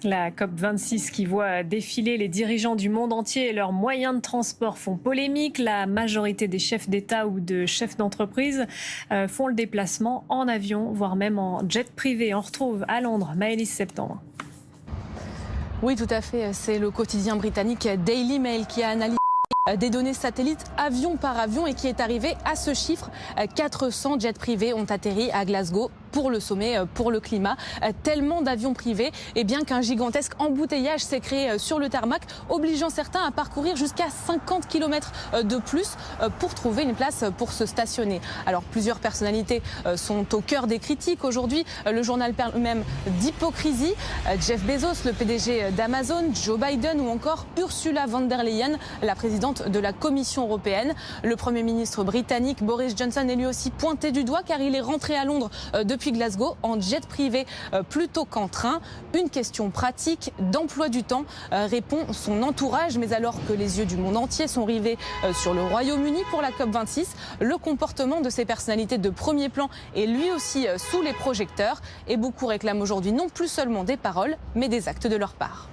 La COP26 qui voit défiler les dirigeants du monde entier et leurs moyens de transport font polémique. La majorité des chefs d'État ou de chefs d'entreprise font le déplacement en avion, voire même en jet privé. On retrouve à Londres Maëlys Septembre. Oui, tout à fait. C'est le quotidien britannique Daily Mail qui a analysé des données satellites avion par avion et qui est arrivé à ce chiffre. 400 jets privés ont atterri à Glasgow pour le sommet pour le climat. Tellement d'avions privés, et bien qu'un gigantesque embouteillage s'est créé sur le tarmac, obligeant certains à parcourir jusqu'à 50 km de plus pour trouver une place pour se stationner. Alors plusieurs personnalités sont au cœur des critiques aujourd'hui. Le journal parle même d'hypocrisie. Jeff Bezos, le PDG d'Amazon, Joe Biden ou encore Ursula von der Leyen, la présidente de la Commission européenne. Le Premier ministre britannique Boris Johnson est lui aussi pointé du doigt car il est rentré à Londres depuis Glasgow en jet privé plutôt qu'en train. Une question pratique d'emploi du temps, répond son entourage. Mais alors que les yeux du monde entier sont rivés sur le Royaume-Uni pour la COP26, le comportement de ces personnalités de premier plan est lui aussi sous les projecteurs. Et beaucoup réclament aujourd'hui non plus seulement des paroles, mais des actes de leur part.